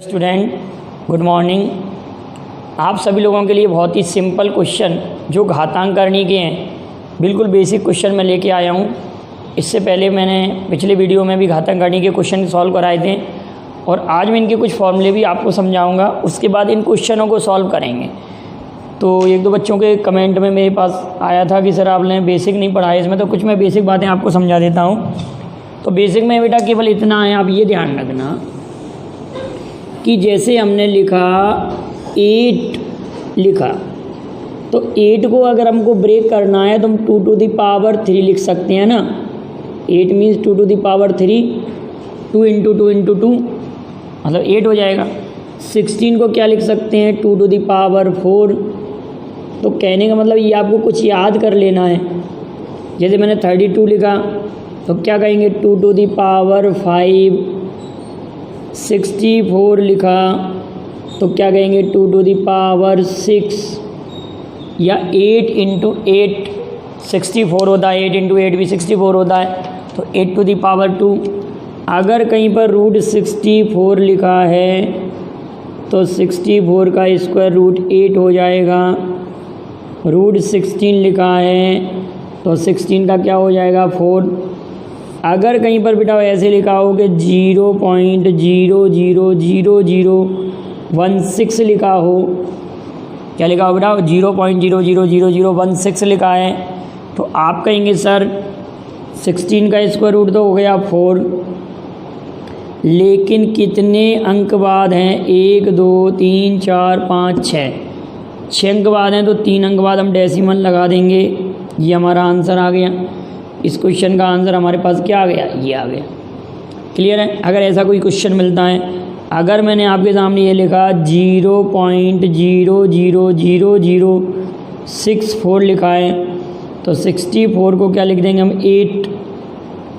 Student good morning. आप सभी लोगों के लिए बहुत ही सिंपल क्वेश्चन जो घातांकरणी के हैं, बिल्कुल बेसिक क्वेश्चन मैं लेके आया हूँ। इससे पहले मैंने पिछले वीडियो में भी घातांकरणी के क्वेश्चन सॉल्व कराए थे और आज मैं इनके कुछ फॉर्मूले भी आपको समझाऊंगा। उसके बाद इन क्वेश्चनों को सॉल्व करेंगे। तो एक दो बच्चों के कमेंट में मेरे पास आया था कि सर आपने बेसिक नहीं पढ़ाया इसमें, तो कुछ मैं बेसिक बातें आपको समझा देता हूँ। तो बेसिक में बेटा केवल इतना है, आप ये ध्यान रखना कि जैसे हमने लिखा 8 लिखा, तो 8 को अगर हमको ब्रेक करना है तो हम 2 to the power 3 लिख सकते हैं ना। 8 means 2 to the power 3, 2 into 2 into 2 मतलब 8 हो जाएगा। 16 को क्या लिख सकते हैं, 2 to the power 4। तो कहने का मतलब ये आपको कुछ याद कर लेना है। जैसे मैंने 32 लिखा तो क्या कहेंगे, 2 to the power 5। 64 लिखा तो क्या कहेंगे, 2 to the power 6। या 8 into 8 64 होता है, 8 into 8 भी 64 होता है, तो 8 to the power 2। अगर कहीं पर रूट 64 लिखा है तो 64 का स्क्वायर रूट 8 हो जाएगा। रूट 16 लिखा है तो 16 का क्या हो जाएगा, 4। अगर कहीं पर बेटा ऐसे लिखा हो कि 0.000016 लिखा हो, क्या लिखा हो बेटा, 0.000016 लिखा है, तो आप कहेंगे सर 16 का स्क्वायर रूट तो हो गया 4, लेकिन कितने अंक बाद हैं, 1 2 3 4 5 6 अंक बाद हैं, तो 3 अंक बाद हम डेसिमल लगा देंगे। ये हमारा आंसर आ गया। इस क्वेश्चन का आंसर हमारे पास क्या आ गया, ये आ गया। क्लियर है। अगर ऐसा कोई क्वेश्चन मिलता है, अगर मैंने आपके सामने ये लिखा 0.000064 लिखा है, तो 64 को क्या लिख देंगे हम, 8।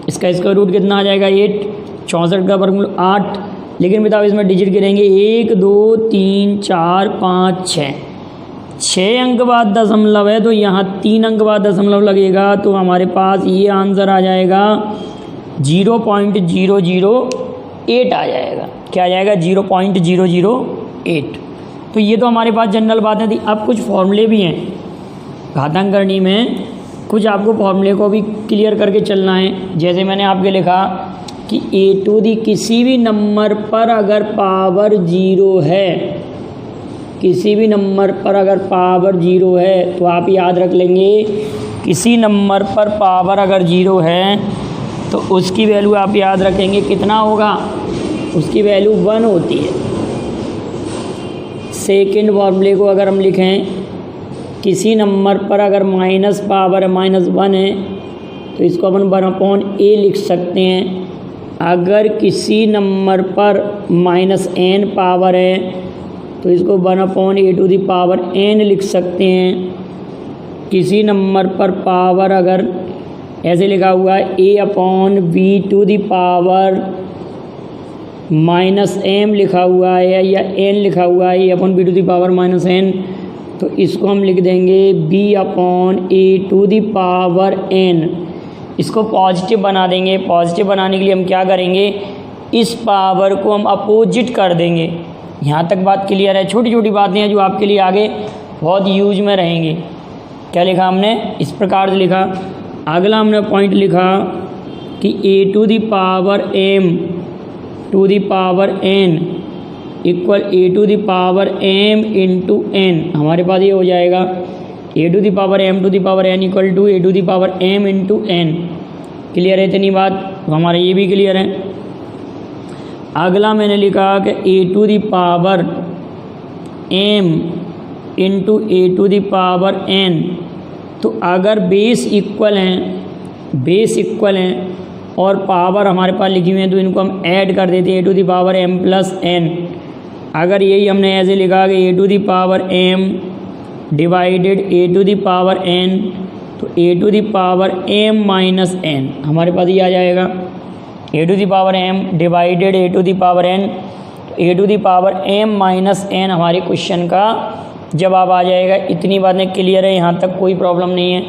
इसका स्क्वायर रूट कितना आ जाएगा, 8। 64 का वर्गमूल 8। लेकिन बताओ इसमें डिजिट गिरेंगे 1 2 3 4 5 6 अंक बाद दशमलव है, तो यहाँ 3 अंक बाद दशमलव लगेगा, तो हमारे पास ये आंसर आ जाएगा 0.008 आ जाएगा। क्या आ जाएगा, 0.008। तो ये तो हमारे पास जनरल बातें थी। अब कुछ फॉर्मूले भी हैं घातांकरणी में, कुछ आपको फॉर्मूले को भी क्लियर करके चलना है। जैसे मैंने आपके लिखा कि a टू दी किसी भी नंबर पर अगर पावर 0 है, किसी भी नंबर पर अगर पावर 0 है, तो आप याद रख लेंगे किसी नंबर पर पावर अगर 0 है तो उसकी वैल्यू आप याद रखेंगे कितना होगा, उसकी वैल्यू 1 होती है। सेकेंड फॉर्मूले को अगर हम लिखें, किसी नंबर पर अगर माइनस पावर -1 है तो इसको अपन 1/a लिख सकते हैं। अगर किसी नंबर पर -n पावर है तो इसको 1/a to the power n लिख सकते हैं। किसी नंबर पर पावर अगर ऐसे लिखा हुआ है a/b to the power -m लिखा हुआ है, या n लिखा हुआ है a/b to the power -n, तो इसको हम लिख देंगे b/a to the power n। इसको पॉजिटिव बना देंगे। पॉजिटिव बनाने के लिए हम क्या करेंगे, इस पावर को हम अपोजिट कर देंगे। यहाँ तक बात क्लियर है। छोटी छोटी बातें हैं जो आपके लिए आगे बहुत यूज में रहेंगी। क्या लिखा हमने, इस प्रकार से लिखा। अगला हमने पॉइंट लिखा कि a to the power m to the power n equal a to the power m into n। हमारे पास ये हो जाएगा a to the power m to the power n equal to a to the power m into n। Clear है इतनी बात, तो हमारा ये भी क्लियर है। अगला मैंने लिखा कि a to the power m into a to the power n। तो अगर बेस इक्वल हैं और पावर हमारे पास लिखी हुई है, तो इनको हम ऐड कर देते हैं, a to the power m plus n। अगर यही हमने ऐसे लिखा कि a to the power m divided a to the power n, तो a to the power m minus n हमारे पास ये आ जाएगा। a to the power m divided a to the power n, तो a to the power m minus n हमारे question का जवाब आ जाएगा। इतनी बातें क्लियर है, यहाँ तक कोई प्रॉब्लम नहीं है।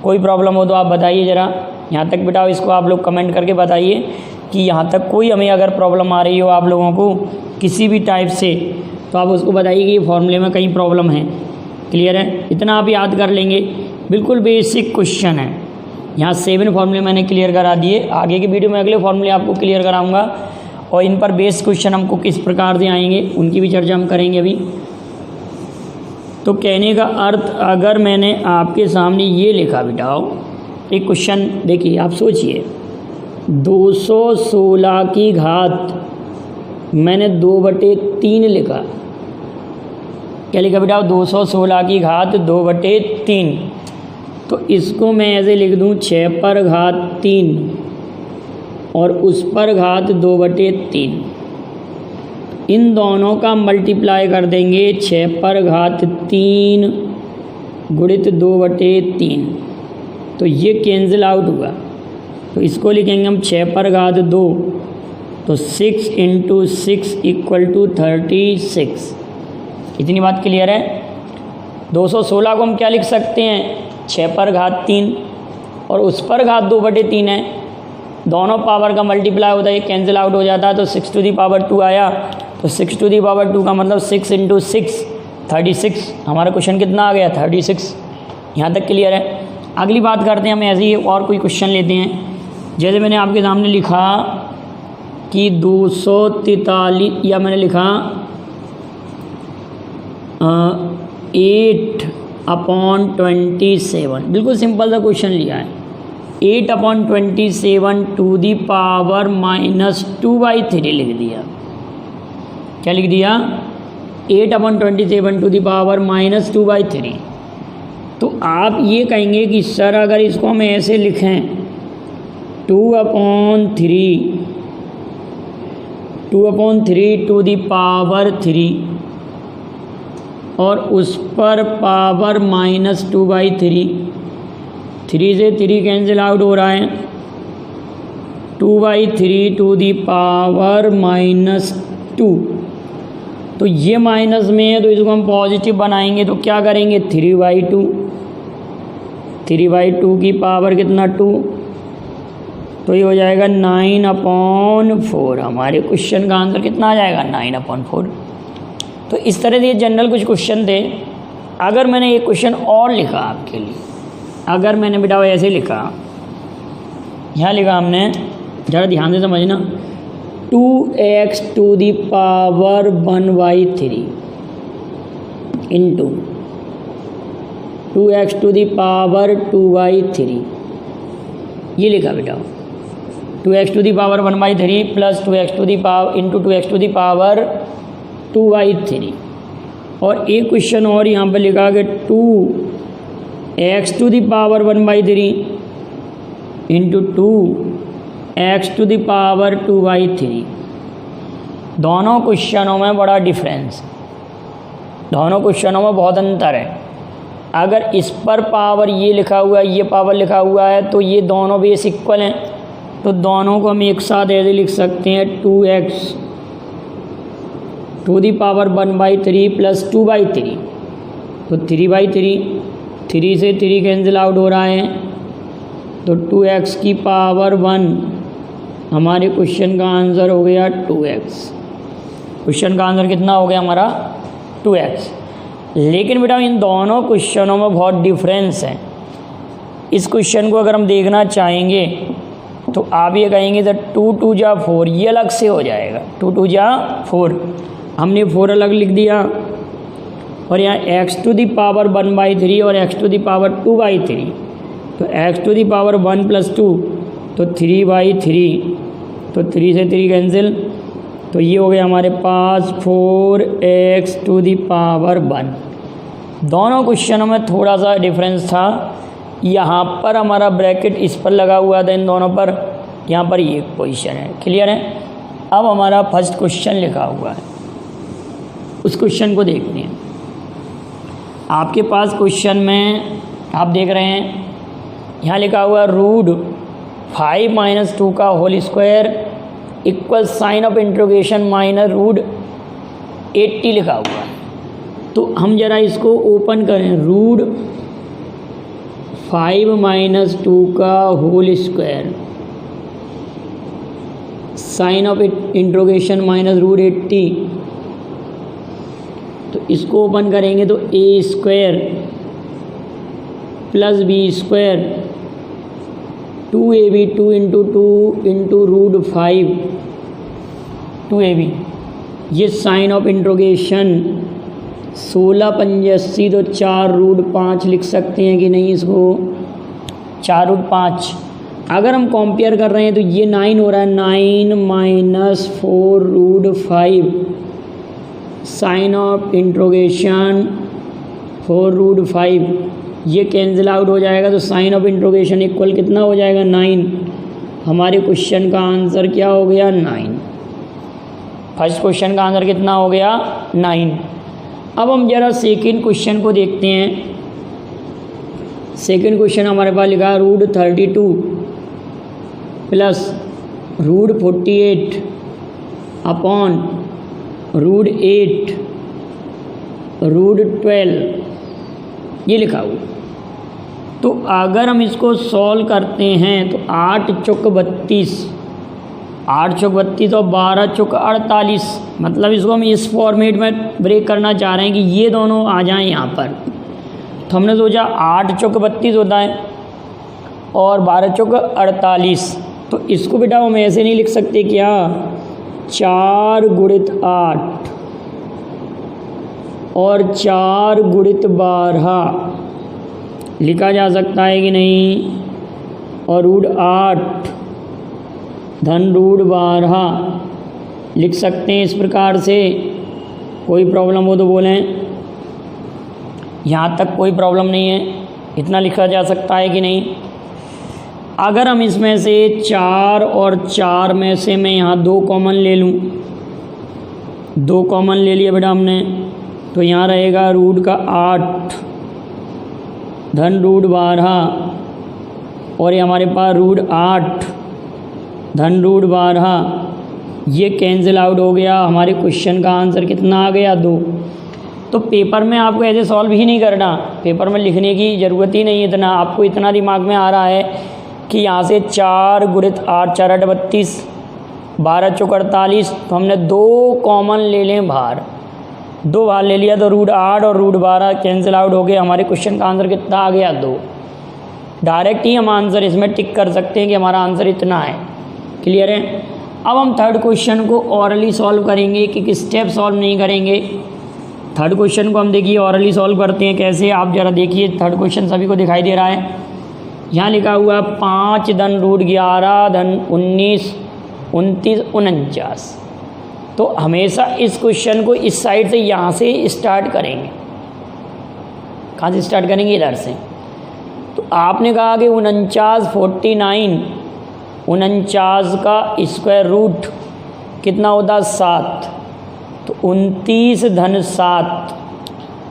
कोई प्रॉब्लम हो तो आप बताइए ज़रा। यहाँ तक बेटा इसको आप लोग कमेंट करके बताइए कि यहाँ तक कोई हमें अगर प्रॉब्लम आ रही हो आप लोगों को किसी भी टाइप से, तो आप उसको बताइए कि ये फॉर्मूले में कहीं प्रॉब्लम है। क्लियर है? इतना आप याद कर लेंगे, बिल्कुल बेसिक क्वेश्चन है। यहाँ 7 फॉर्मूले मैंने क्लियर करा दिए, आगे की वीडियो में अगले फॉर्मूले आपको क्लियर कराऊंगा और इन पर बेस क्वेश्चन हमको किस प्रकार से आएंगे उनकी भी चर्चा हम करेंगे अभी। तो कहने का अर्थ, अगर मैंने आपके सामने ये लिखा बिठाओ एक क्वेश्चन, देखिए आप सोचिए 216 की घात मैंने 2/3 लिखा। क्या लिखा बेटा? 216 की घात 2/3। तो इसको मैं ऐसे लिख दूँ 6 पर घात 3 और उस पर घात 2/3। इन दोनों का मल्टीप्लाई कर देंगे 6 पर घात 3 गुणित 2/3, तो ये कैंसिल आउट हुआ। तो इसको लिखेंगे हम 6 पर घात 2, तो 6 × 6 = 36। इतनी बात क्लियर है? 216 को हम क्या लिख सकते हैं? 6 पर घात 3 और उस पर घात 2/3 है, दोनों पावर का मल्टीप्लाई होता है, ये कैंसिल आउट हो जाता है, तो 6⁻² आया। तो 6⁻² का मतलब 6 × 6 36। हमारा क्वेश्चन कितना आ गया? 36। यहाँ तक क्लियर है? अगली बात करते हैं हम, ऐसे ही और कोई क्वेश्चन लेते हैं। जैसे मैंने आपके सामने लिखा कि 243, या मैंने लिखा 8/27। बिल्कुल सिंपल सा क्वेश्चन लिया है। 8/27 टू दी पावर -2/3 लिख दिया। क्या लिख दिया? 8/27 टू दी पावर -2/3। तो आप ये कहेंगे कि सर अगर इसको हम ऐसे लिखें 2/3 टू दी पावर 3 और उस पर पावर -2/3, 3 से 3 कैंसिल आउट हो रहा है, 2/3 टू दी पावर -2। तो ये माइनस में है तो इसको हम पॉजिटिव बनाएंगे, तो क्या करेंगे? 3/2। 3/2 की पावर कितना? 2। तो ये हो जाएगा 9/4। हमारे क्वेश्चन का आंसर कितना आ जाएगा? 9/4। तो इस तरह से ये जनरल कुछ क्वेश्चन थे। अगर मैंने एक क्वेश्चन और लिखा आपके लिए, अगर मैंने बेटा ऐसे लिखा, यहाँ लिखा हमने, ज़रा ध्यान से समझना, 2x to the power 1/3 into 2x to the power 2/3, ये लिखा बेटा। 2x to the power 1/3 plus 2x to the power into 2x to the power 2/3। और एक क्वेश्चन और यहाँ पर लिखा कि 2x to the power 1/3 into 2x to the power 2/3। दोनों क्वेश्चनों में बड़ा डिफरेंस, दोनों क्वेश्चनों में बहुत अंतर है। अगर इस पर पावर ये लिखा हुआ है, ये पावर लिखा हुआ है, तो ये दोनों बेस इक्वल हैं, तो दोनों को हम एक साथ ऐसे लिख सकते हैं 2x to the power 1/3 plus 2/3। तो 3/3, 3 से 3 कैंसिल आउट हो रहा है, तो 2x की पावर 1। हमारे क्वेश्चन का आंसर हो गया 2x। क्वेश्चन का आंसर कितना हो गया हमारा? 2x। लेकिन बेटा इन दोनों क्वेश्चनों में बहुत डिफरेंस है। इस क्वेश्चन को अगर हम देखना चाहेंगे तो आप ये कहेंगे सर 2 2 जा 4, ये अलग से हो जाएगा। 2 2 जा 4, हमने 4 अलग लिख दिया, और यहाँ x टू दी पावर 1/3 और x टू दी पावर 2/3। तो x to the power 1 plus 2, तो 3/3, तो 3 से 3 कैंसिल, तो ये हो गया हमारे पास 4x टू दी पावर 1। दोनों क्वेश्चनों में थोड़ा सा डिफरेंस था। यहाँ पर हमारा ब्रैकेट इस पर लगा हुआ था इन दोनों पर, यहाँ पर ये पोजीशन है। क्लियर है? अब हमारा फर्स्ट क्वेश्चन लिखा हुआ है, उस क्वेश्चन को देखते हैं। आपके पास क्वेश्चन में आप देख रहे हैं यहाँ लिखा हुआ √5 - 2 का whole square equal sign of interrogation minus √80 लिखा हुआ है। तो हम जरा इसको ओपन करें, √5 - 2 का whole square sign of interrogation minus root 80, तो इसको ओपन करेंगे तो a square plus b square 2ab 2 into root 5 2ab, ये साइन ऑफ इंट्रोगेशन 16 85 तो 4 रूट 5 लिख सकते हैं कि नहीं इसको, 4 रूट 5। अगर हम कंपेयर कर रहे हैं तो ये 9 हो रहा है, 9 minus 4 root 5 sign of interrogation 4 root 5, ये कैंसिल आउट हो जाएगा तो साइन ऑफ इंट्रोगेशन इक्वल कितना हो जाएगा 9। हमारे क्वेश्चन का आंसर क्या हो गया 9। फर्स्ट क्वेश्चन का आंसर कितना हो गया 9। अब हम जरा सेकंड क्वेश्चन को देखते हैं। सेकंड क्वेश्चन हमारे पास लिखा है root 32 plus root 48 upon root 8 root 12, ये लिखा हुआ। तो अगर हम इसको सॉल्व करते हैं तो 8 चौक 32, 8 चौक 32 और 12 चौक 48, मतलब इसको हम इस फॉर्मेट में ब्रेक करना चाह रहे हैं कि ये दोनों आ जाएं यहाँ पर। तो हमने सोचा 8 चौक 32 होता है और 12 चौक 48, तो इसको बेटा हम ऐसे नहीं लिख सकते क्या, 4 गुणित 8 और 4 गुणित 12 लिखा जा सकता है कि नहीं, और रूट 8 धन रूट 12 लिख सकते हैं इस प्रकार से। कोई प्रॉब्लम हो तो बोलें, यहाँ तक कोई प्रॉब्लम नहीं है, इतना लिखा जा सकता है कि नहीं। अगर हम इसमें से 4 और 4 में से मैं यहाँ 2 कॉमन ले लूँ, 2 कॉमन ले लिया बेटा हमने, तो यहाँ रहेगा रूट का 8 धन रूट 12 और ये हमारे पास रूट 8 धन रूट 12, ये कैंसिल आउट हो गया। हमारे क्वेश्चन का आंसर कितना आ गया 2। तो पेपर में आपको ऐसे सॉल्व ही नहीं करना, पेपर में लिखने की ज़रूरत ही नहीं है इतना। आपको इतना दिमाग में आ रहा है कि यहाँ से 4 गुणित 8 4 8 32, 12 चौक 48, तो हमने 2 कॉमन ले लें बाहर, 2 बाहर ले लिया तो रूट 8 और रूट 12 कैंसिल आउट हो गए। हमारे क्वेश्चन का आंसर कितना आ गया 2। डायरेक्ट ही हम आंसर इसमें टिक कर सकते हैं कि हमारा आंसर इतना है। क्लियर है। अब हम थर्ड क्वेश्चन को ऑरली सॉल्व करेंगे, कि स्टेप सॉल्व नहीं करेंगे। थर्ड क्वेश्चन को हम देखिए ऑरली सॉल्व करते हैं कैसे, आप ज़रा देखिए। थर्ड क्वेश्चन सभी को दिखाई दे रहा है, यहाँ लिखा हुआ 5 धन रूट 11 धन 19 29 49। तो हमेशा इस क्वेश्चन को इस साइड से यहाँ से स्टार्ट करेंगे। कहाँ से स्टार्ट करेंगे? इधर से। तो आपने कहा कि 49 49, 49 का स्क्वायर रूट कितना होता है 7, तो 29 धन 7,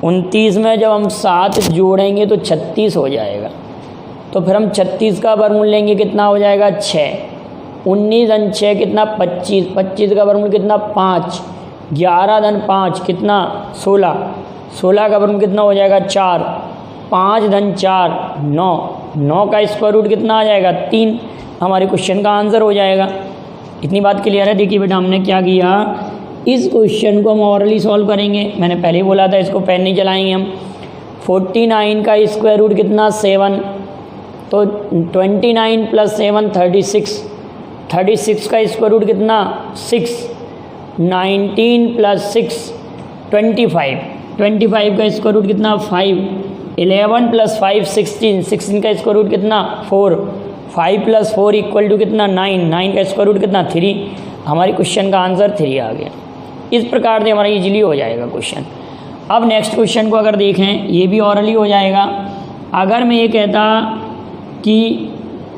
29 में जब हम 7 जोड़ेंगे तो 36 हो जाएगा। तो फिर हम 36 का वर्गमूल लेंगे, कितना हो जाएगा 6, 19 धन 6 कितना 25, 25 का वर्गमूल कितना 5, 11 धन 5 कितना 16, 16 का वर्गमूल कितना हो जाएगा 4, 5 धन 4 9, 9 का स्क्वायर रूट कितना आ जाएगा 3। हमारे क्वेश्चन का आंसर हो जाएगा। इतनी बात क्लियर है। देखिए बेटा हमने क्या किया, इस क्वेश्चन को हम ऑरली सॉल्व करेंगे। मैंने पहले ही बोला था इसको पेन नहीं चलाएंगे हम। 49 का स्क्वायर रूट कितना 7, तो 29 प्लस 7 36, 36 का स्क्वायर रूट कितना 6, 19 प्लस 6 25, 25 का स्क्वायर रूट कितना 5, 11 प्लस 5 16, 16 का स्क्वायर रूट कितना 4, 5 प्लस 4 इक्वल टू कितना 9, 9 का स्क्वायर रूट कितना 3। हमारे क्वेश्चन का आंसर 3 आ गया। इस प्रकार से हमारा इजीली हो जाएगा क्वेश्चन। अब नेक्स्ट क्वेश्चन को अगर देखें, ये भी ऑरली हो जाएगा। अगर मैं ये कहता कि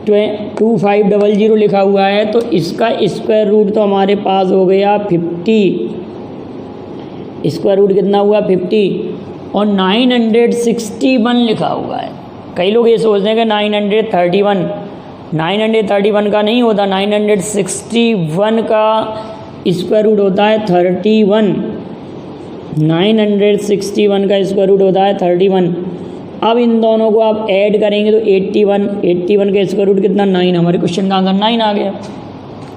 2500 लिखा हुआ है, तो इसका स्क्वायर रूट तो हमारे पास हो गया 50, स्क्वायर रूट कितना हुआ 50, और 961 लिखा हुआ है। कई लोग ये सोचते हैं कि 931, 931 का नहीं होता, 961 का स्क्वायर रूट होता है 31, 961 का स्क्वायर रूट होता है 31। अब इन दोनों को आप ऐड करेंगे तो 81, 81 का स्क्वायर रूट कितना 9। हमारे क्वेश्चन का आंसर 9 आ गया।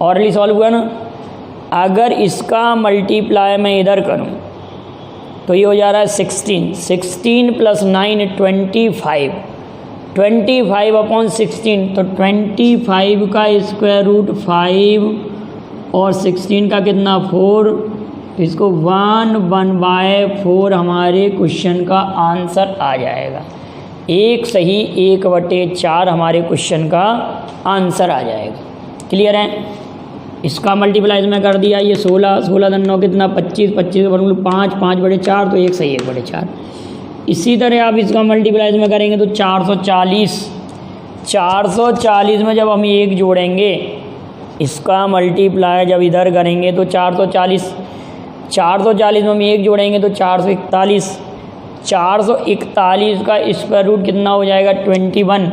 ऑरली सॉल्व हुआ ना। अगर इसका मल्टीप्लाई मैं इधर करूं तो ये हो जा रहा है 16 प्लस 9 25, 25 अपॉन 16, तो 25 का स्क्वायर रूट 5 और 16 का कितना 4, इसको 1/4 हमारे क्वेश्चन का आंसर आ जाएगा। एक सही 1/4 हमारे क्वेश्चन का आंसर आ जाएगा। क्लियर है? इसका मल्टीप्लाई में कर दिया, ये 16 धन 9 कितना 25, 25 वर्गमूल 5, 5/4 तो एक सही 1/4। इसी तरह आप इसका मल्टीप्लाई में करेंगे तो 440 में जब हम एक जोड़ेंगे, इसका मल्टीप्लाई जब इधर करेंगे तो 440 में हम एक जोड़ेंगे तो 441 का स्क्वायर रूट कितना हो जाएगा 21।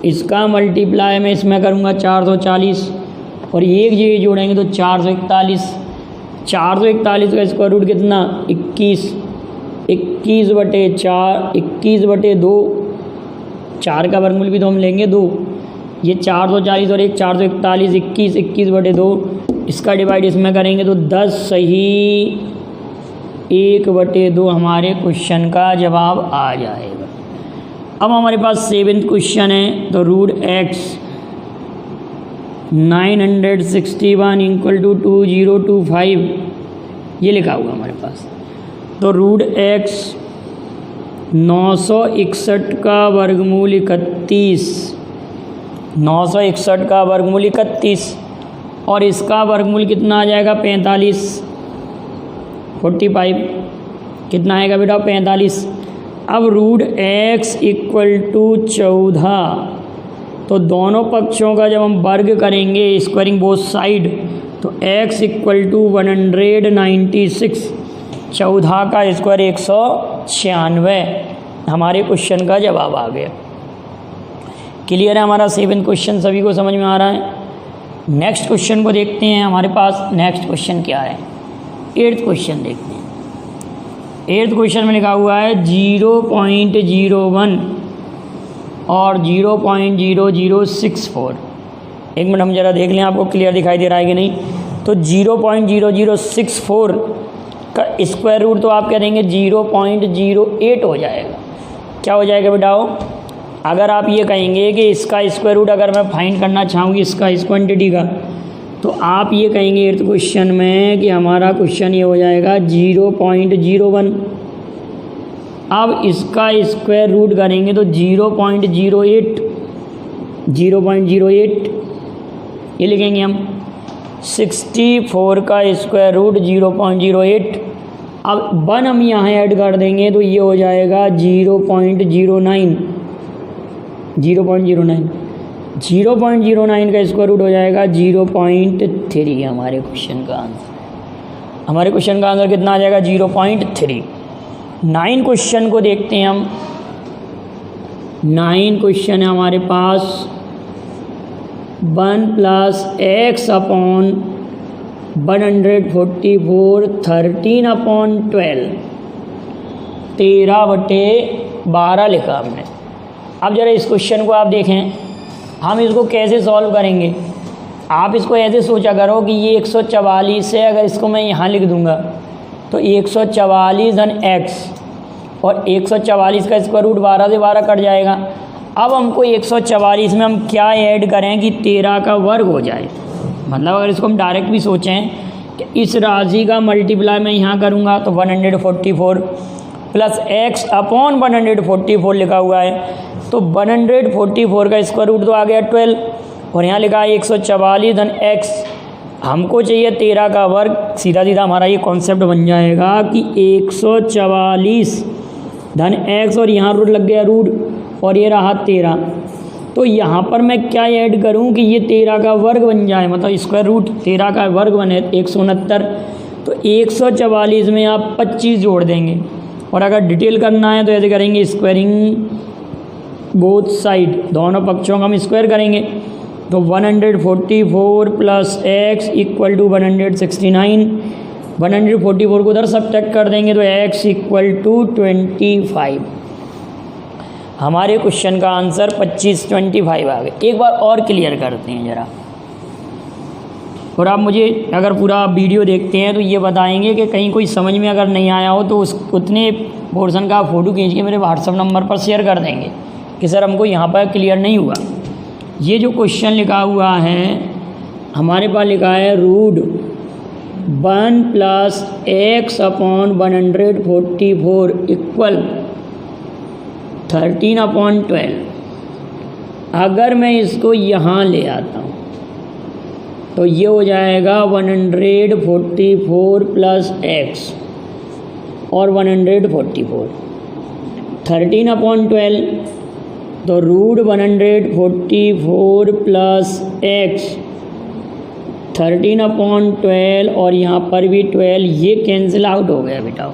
इसका मल्टीप्लाई मैं इसमें करूँगा 440 और एक ये जोड़ेंगे तो 441 का स्क्वायर रूट कितना 21/4, 21/2, 4 का वर्गमूल भी तो हम लेंगे 2, ये 440 और एक 441, 21/2, इसका डिवाइड इसमें करेंगे तो 10 सही 1/2 हमारे क्वेश्चन का जवाब आ जाएगा। अब हमारे पास 7th क्वेश्चन है, तो रूट x 961 = 2025 ये लिखा हुआ हमारे पास। तो रूट x 961 का वर्गमूल 31, 961 का वर्गमूल 31 और इसका वर्गमूल कितना आ जाएगा 45 कितना आएगा बेटा 45। अब रूट x = 14, तो दोनों पक्षों का जब हम वर्ग करेंगे स्क्वायरिंग बोथ साइड तो x = 196, 14 का स्क्वायर 196 हमारे क्वेश्चन का जवाब आ गया। क्लियर है? हमारा 7th क्वेश्चन सभी को समझ में आ रहा है। नेक्स्ट क्वेश्चन को देखते हैं। हमारे पास नेक्स्ट क्वेश्चन क्या है, 8th क्वेश्चन देखते हैं। 8th क्वेश्चन में लिखा हुआ है 0.01 और 0.0064। एक मिनट हम जरा देख लें आपको क्लियर दिखाई दे रहा है कि नहीं। तो 0.0064 का स्क्वायर रूट तो आप कह देंगे 0.08 हो जाएगा। क्या हो जाएगा बेटाओ? अगर आप ये कहेंगे कि इसका स्क्वायर रूट अगर मैं फाइंड करना चाहूँगी इसका इस क्वांटिटी का, तो आप ये कहेंगे 8th क्वेश्चन में कि हमारा क्वेश्चन ये हो जाएगा 0.01। अब इसका स्क्वायर रूट करेंगे तो 0.08 ये लिखेंगे हम। 64 का स्क्वायर रूट 0.08। अब 1 हम यहाँ ऐड कर देंगे तो ये हो जाएगा 0.09 का स्क्वायर रूट हो जाएगा 0.3 हमारे क्वेश्चन का आंसर। हमारे क्वेश्चन का आंसर कितना आ जाएगा 0.3। 9 क्वेश्चन को देखते हैं हम। 9 क्वेश्चन है हमारे पास 1 + x अपॉन 144 13/12 13/12 लिखा हमने। अब जरा इस क्वेश्चन को आप देखें, हम इसको कैसे सॉल्व करेंगे। आप इसको ऐसे सोचा करो कि ये 144 है, अगर इसको मैं यहाँ लिख दूँगा तो 144 धन x और 144 का स्क्वायर रूट 12 से 12 कट जाएगा। अब हमको 144 में हम क्या ऐड करें कि 13 का वर्ग हो जाए। मतलब अगर इसको हम डायरेक्ट भी सोचें कि इस राशि का मल्टीप्लाई मैं यहाँ करूँगा तो 144 प्लस x अपॉन 144 लिखा हुआ है, तो 144 का स्क्वायर रूट तो आ गया 12 और यहाँ लिखा है 144 धन x। हमको चाहिए 13 का वर्ग। सीधा सीधा हमारा ये कॉन्सेप्ट बन जाएगा कि 144 धन x और यहाँ रूट लग गया रूट और ये रहा 13। तो यहाँ पर मैं क्या ऐड करूँ कि ये 13 का वर्ग बन जाए, मतलब स्क्वायर रूट 13 का वर्ग बने 169। तो 144 में आप 25 जोड़ देंगे और अगर डिटेल करना है तो ऐसे करेंगे स्क्वायरिंग बोथ साइड, दोनों पक्षों का हम स्क्वायर करेंगे तो 144 प्लस x = 169। 144 को उधर सब्ट्रैक्ट कर देंगे तो x = 25। हमारे क्वेश्चन का आंसर 25 25 आ गया। एक बार और क्लियर करते हैं जरा। और आप मुझे अगर पूरा वीडियो देखते हैं तो ये बताएंगे कि कहीं कोई समझ में अगर नहीं आया हो तो उस उतने पोर्शन का फ़ोटो खींच के मेरे व्हाट्सअप नंबर पर शेयर कर देंगे कि सर हमको यहाँ पर क्लियर नहीं हुआ। ये जो क्वेश्चन लिखा हुआ है हमारे पास लिखा है रूट 1 + x/144 इक्वल 13/12। अगर मैं इसको यहाँ ले आता हूँ तो ये हो जाएगा 144 + x और 144 13/12 तो रूट 144 + x 13/12 और यहाँ पर भी 12 ये कैंसिल आउट हो गया बेटा।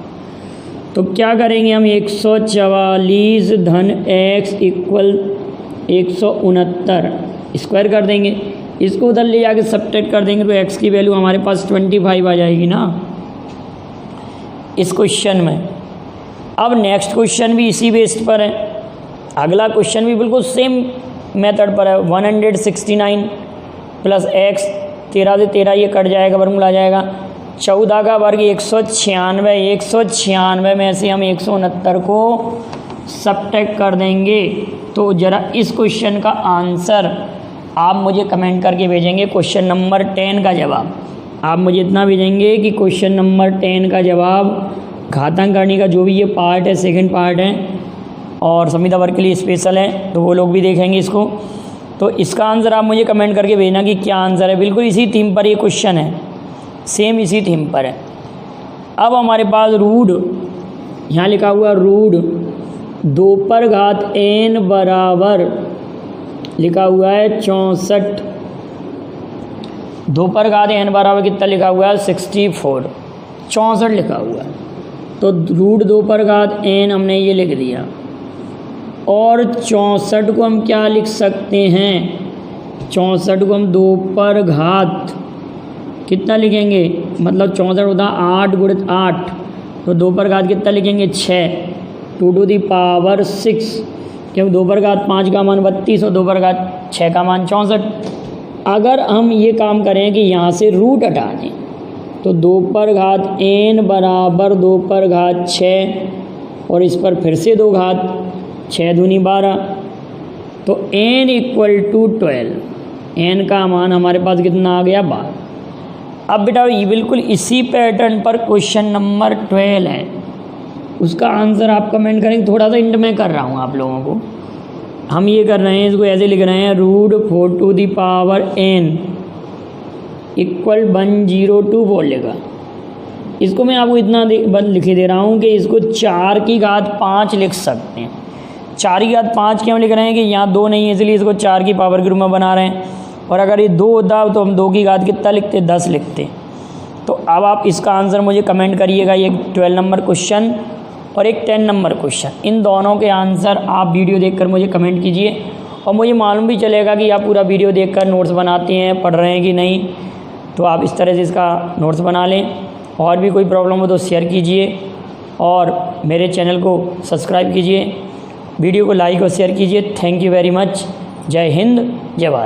तो क्या करेंगे हम 144 धन x इक्वल 169 स्क्वायर कर देंगे। इसको उधर ले जाके सब्ट्रैक्ट कर देंगे तो x की वैल्यू हमारे पास 25 आ जाएगी ना इस क्वेश्चन में। अब नेक्स्ट क्वेश्चन भी इसी बेस्ड पर है। अगला क्वेश्चन भी बिल्कुल सेम मेथड पर है। 169 + x 13 से 13 ये कट जाएगा, वर्गमूल आ जाएगा। 14 का वर्ग 196, 196 में से हम 169 को सब्ट्रैक्ट कर देंगे। तो ज़रा इस क्वेश्चन का आंसर आप मुझे कमेंट करके भेजेंगे। क्वेश्चन नंबर 10 का जवाब आप मुझे इतना भेजेंगे कि क्वेश्चन नंबर 10 का जवाब घातांक करने का जो भी ये पार्ट है, सेकंड पार्ट है और समीधा वर्ग के लिए स्पेशल है तो वो लोग भी देखेंगे इसको। तो इसका आंसर आप मुझे कमेंट करके भेजना कि क्या आंसर है। बिल्कुल इसी थीम पर ये क्वेश्चन है, सेम इसी थीम पर है। अब हमारे पास रूट यहाँ लिखा हुआ रूट 2n बराबर लिखा हुआ है 64। 2n बराबर कितना लिखा हुआ है 64, 64 लिखा हुआ है। तो रूट 2n हमने ये लिख दिया और 64 को हम क्या लिख सकते हैं, 64 को हम 2 कितना लिखेंगे, मतलब 64 होता 8 × 8 तो 2 कितना लिखेंगे 6 2 × 6 क्योंकि 2 5 का मान 32 और 2 6 का मान 64। अगर हम ये काम करें कि यहाँ से रूट हटा दें तो 2n बराबर 2 6 और इस पर फिर से 2 घात 6 दूनी 12 तो n = 12। n का मान हमारे पास कितना आ गया 12। अब बेटा ये बिल्कुल इसी पैटर्न पर क्वेश्चन नंबर 12 है, उसका आंसर आप कमेंट करेंगे। थोड़ा सा इंट में कर रहा हूँ आप लोगों को, हम ये कर रहे हैं, इसको ऐसे लिख रहे हैं रूट 4n इक्वल 102 लेगा। इसको मैं आपको इतना लिख दे रहा हूँ कि इसको 4 की घात 5 लिख सकते हैं। 4 की घात 5 क्यों लिख रहे हैं कि यहाँ 2 नहीं है इसलिए इसको 4 की पावर के रूप में बना रहे हैं। और अगर ये 2 होता तो हम 2 की घात कितना लिखते 10 लिखते। तो अब आप इसका आंसर मुझे कमेंट करिएगा। ये 12 नंबर क्वेश्चन और एक 10 नंबर क्वेश्चन, इन दोनों के आंसर आप वीडियो देखकर मुझे कमेंट कीजिए और मुझे मालूम भी चलेगा कि आप पूरा वीडियो देखकर नोट्स बनाते हैं, पढ़ रहे हैं कि नहीं। तो आप इस तरह से इसका नोट्स बना लें। और भी कोई प्रॉब्लम हो तो शेयर कीजिए और मेरे चैनल को सब्सक्राइब कीजिए, वीडियो को लाइक और शेयर कीजिए। Thank you very much. जय हिंद, जय भारत।